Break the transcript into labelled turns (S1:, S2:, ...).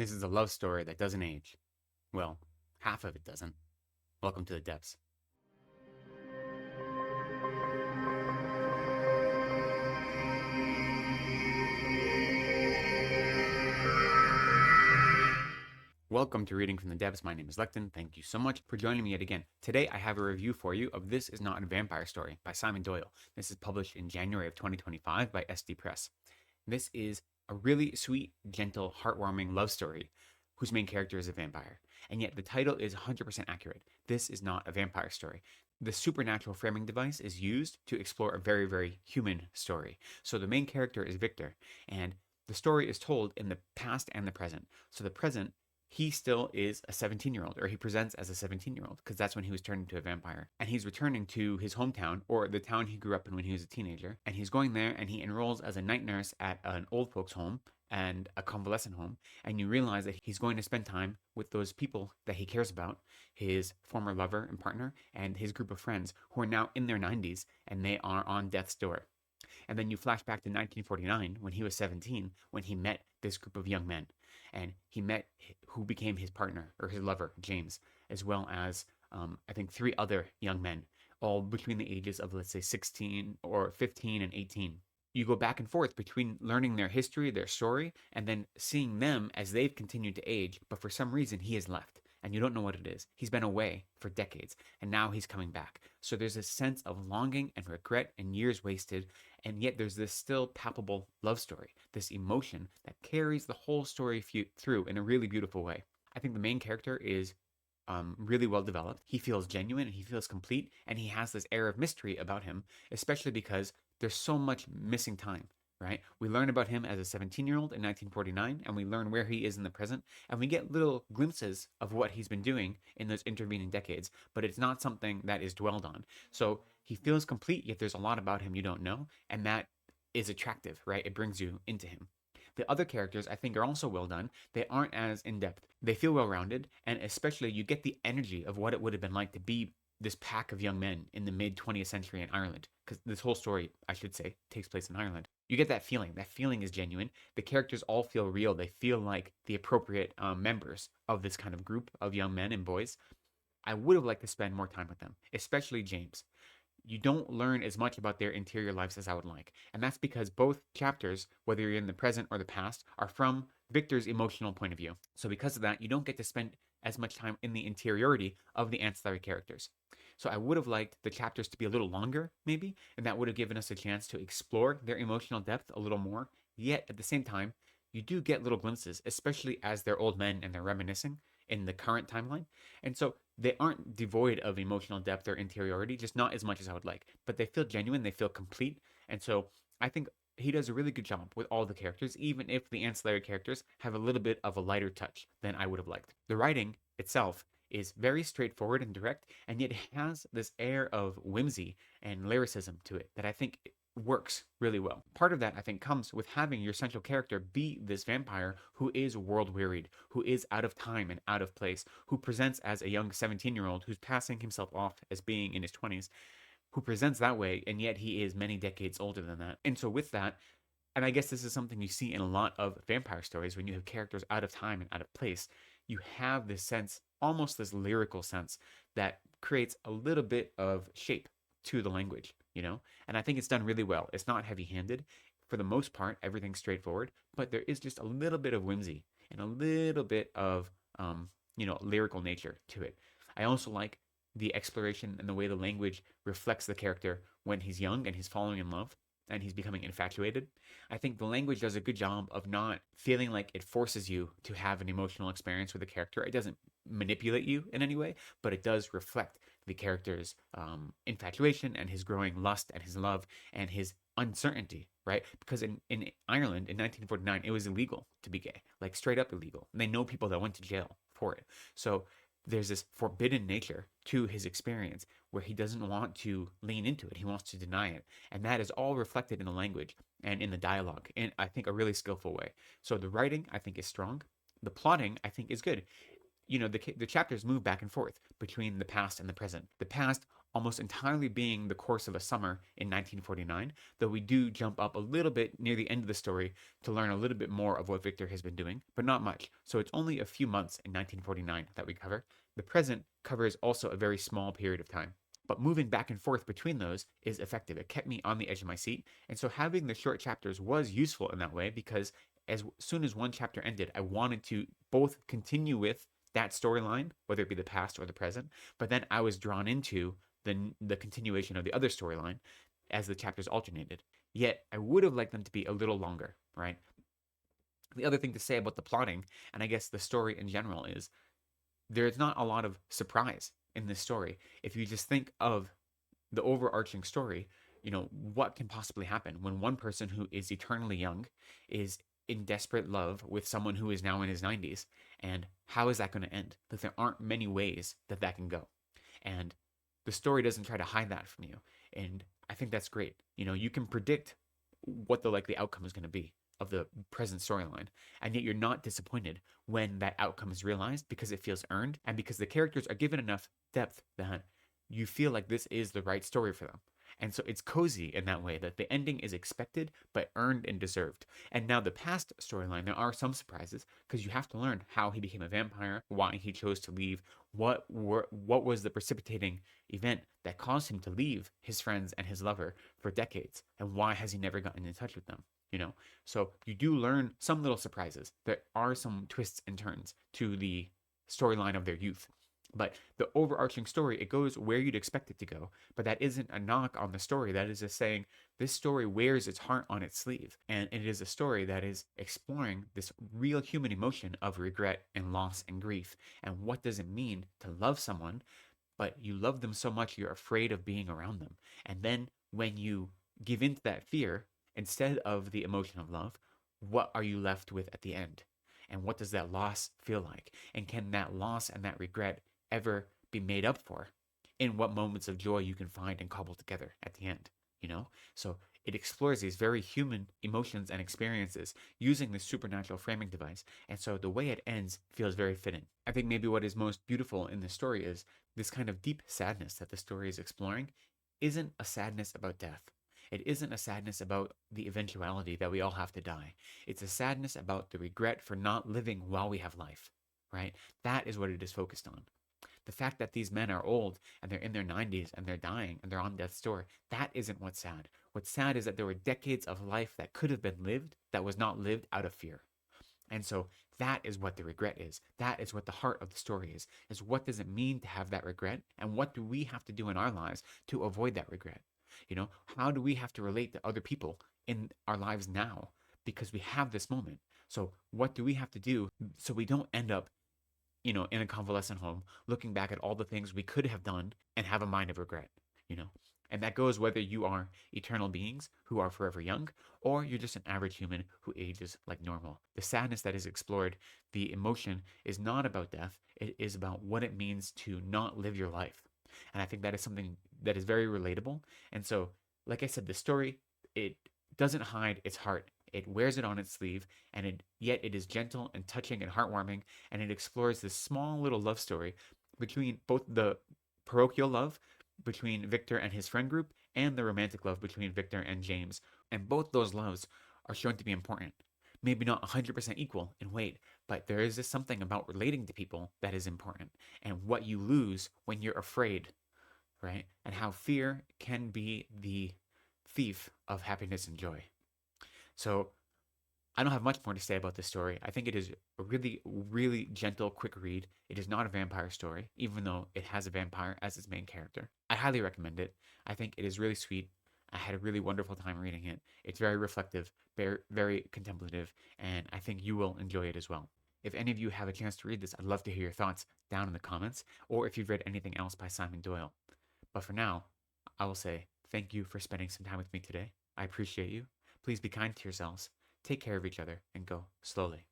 S1: This is a love story that doesn't age. Well, half of it doesn't. Welcome to the depths. Welcome to Reading from the Depths. My name is Lecton. Thank you so much for joining me yet again. Today I have a review for you of This Is Not a Vampire Story by Simon Doyle. This is published in January of 2025 by SD Press. This is a really sweet, gentle, heartwarming love story whose main character is a vampire. And yet the title is 100% accurate. This is not a vampire story. The supernatural framing device is used to explore a very, very human story. So the main character is Victor, and the story is told in the past and the present. So the present, he still is a 17-year-old, or he presents as a 17-year-old, because that's when he was turned into a vampire. And he's returning to his hometown, or the town he grew up in when he was a teenager. And he's going there, and he enrolls as a night nurse at an old folks' home and a convalescent home. And you realize that he's going to spend time with those people that he cares about, his former lover and partner, and his group of friends who are now in their 90s, and they are on death's door. And then you flash back to 1949 when he was 17, when he met this group of young men. And he met who became his partner or his lover, James, as well as I think 3 other young men, all between the ages of, let's say, 16 or 15 and 18. You go back and forth between learning their history, their story, and then seeing them as they've continued to age, but for some reason he has left. And you don't know what it is. He's been away for decades, and now he's coming back. So there's a sense of longing and regret and years wasted, and yet there's this still palpable love story, this emotion that carries the whole story through in a really beautiful way. I think the main character is really well developed. He feels genuine and he feels complete, and he has this air of mystery about him, especially because there's so much missing time. Right? We learn about him as a 17-year-old in 1949, and we learn where he is in the present, and we get little glimpses of what he's been doing in those intervening decades, but it's not something that is dwelled on. So he feels complete, yet there's a lot about him you don't know, and that is attractive, right? It brings you into him. The other characters, I think, are also well done. They aren't as in-depth. They feel well-rounded, and especially you get the energy of what it would have been like to be this pack of young men in the mid-20th century in Ireland, because this whole story, I should say, takes place in Ireland. You get that feeling. That feeling is genuine. The characters all feel real. They feel like the appropriate members of this kind of group of young men and boys. I would have liked to spend more time with them, especially James. You don't learn as much about their interior lives as I would like. And that's because both chapters, whether you're in the present or the past, are from Victor's emotional point of view. So because of that, you don't get to spend as much time in the interiority of the ancillary characters. So I would have liked the chapters to be a little longer, maybe, and that would have given us a chance to explore their emotional depth a little more. Yet, at the same time, you do get little glimpses, especially as they're old men and they're reminiscing in the current timeline. And so they aren't devoid of emotional depth or interiority, just not as much as I would like. But they feel genuine, they feel complete. And so I think he does a really good job with all the characters, even if the ancillary characters have a little bit of a lighter touch than I would have liked. The writing itself is very straightforward and direct, and yet it has this air of whimsy and lyricism to it that I think works really well. Part of that, I think, comes with having your central character be this vampire who is world wearied, who is out of time and out of place, who presents as a young 17-year-old who's passing himself off as being in his 20s, who presents that way, and yet he is many decades older than that. And so with that, and I guess this is something you see in a lot of vampire stories when you have characters out of time and out of place, you have this sense, almost this lyrical sense, that creates a little bit of shape to the language, you know? And I think it's done really well. It's not heavy-handed. For the most part, everything's straightforward, but there is just a little bit of whimsy and a little bit of, lyrical nature to it. I also like the exploration and the way the language reflects the character when he's young and he's falling in love and he's becoming infatuated. I think the language does a good job of not feeling like it forces you to have an emotional experience with the character. It doesn't manipulate you in any way, but it does reflect the character's infatuation and his growing lust and his love and his uncertainty, right? Because in Ireland in 1949, it was illegal to be gay, like straight up illegal. And they know people that went to jail for it. So there's this forbidden nature to his experience where he doesn't want to lean into it. He wants to deny it. And that is all reflected in the language and in the dialogue in, I think, a really skillful way. So the writing, I think, is strong. The plotting, I think, is good. The chapters move back and forth between the past and the present. The past almost entirely being the course of a summer in 1949, though we do jump up a little bit near the end of the story to learn a little bit more of what Victor has been doing, but not much. So it's only a few months in 1949 that we cover. The present covers also a very small period of time. But moving back and forth between those is effective. It kept me on the edge of my seat. And so having the short chapters was useful in that way because as soon as one chapter ended, I wanted to both continue with that storyline, whether it be the past or the present, but then I was drawn into the continuation of the other storyline as the chapters alternated. Yet I would have liked them to be a little longer, right? The other thing to say about the plotting, and I guess the story in general, is there's not a lot of surprise in this story. If you just think of the overarching story, what can possibly happen when one person who is eternally young is in desperate love with someone who is now in his 90s? And how is that going to end? Like, there aren't many ways that that can go. And the story doesn't try to hide that from you. And I think that's great. You can predict what the likely outcome is going to be of the present storyline, and yet you're not disappointed when that outcome is realized because it feels earned and because the characters are given enough depth that you feel like this is the right story for them. And so it's cozy in that way that the ending is expected but earned and deserved. And now the past storyline, there are some surprises because you have to learn how he became a vampire, why he chose to leave, what was the precipitating event that caused him to leave his friends and his lover for decades, and why has he never gotten in touch with them? So you do learn some little surprises. There are some twists and turns to the storyline of their youth. But the overarching story, it goes where you'd expect it to go. But that isn't a knock on the story. That is just saying this story wears its heart on its sleeve. And it is a story that is exploring this real human emotion of regret and loss and grief. And what does it mean to love someone, but you love them so much you're afraid of being around them? And then when you give in to that fear, instead of the emotion of love, what are you left with at the end? And what does that loss feel like? And can that loss and that regret ever be made up for in what moments of joy you can find and cobble together at the end? So it explores these very human emotions and experiences using this supernatural framing device. And so the way it ends feels very fitting. I think maybe what is most beautiful in this story is this kind of deep sadness that the story is exploring isn't a sadness about death. It isn't a sadness about the eventuality that we all have to die. It's a sadness about the regret for not living while we have life, right? That is what it is focused on. The fact that these men are old and they're in their 90s and they're dying and they're on death's door, that isn't what's sad. What's sad is that there were decades of life that could have been lived that was not lived out of fear. And so that is what the regret is. That is what the heart of the story is what does it mean to have that regret? And what do we have to do in our lives to avoid that regret? How do we have to relate to other people in our lives now? Because we have this moment. So what do we have to do so we don't end up, in a convalescent home, looking back at all the things we could have done and have a mind of regret, And that goes whether you are eternal beings who are forever young, or you're just an average human who ages like normal. The sadness that is explored, the emotion, is not about death. It is about what it means to not live your life. And I think that is something that is very relatable. And so, like I said, the story, it doesn't hide its heart. It wears it on its sleeve, and yet it is gentle and touching and heartwarming, and it explores this small little love story between both the parochial love between Victor and his friend group and the romantic love between Victor and James. And both those loves are shown to be important. Maybe not 100% equal in weight, but there is just something about relating to people that is important, and what you lose when you're afraid, right? And how fear can be the thief of happiness and joy. So I don't have much more to say about this story. I think it is a really, really gentle, quick read. It is not a vampire story, even though it has a vampire as its main character. I highly recommend it. I think it is really sweet. I had a really wonderful time reading it. It's very reflective, very, very contemplative, and I think you will enjoy it as well. If any of you have a chance to read this, I'd love to hear your thoughts down in the comments, or if you've read anything else by Simon Doyle. But for now, I will say thank you for spending some time with me today. I appreciate you. Please be kind to yourselves. Take care of each other and go slowly.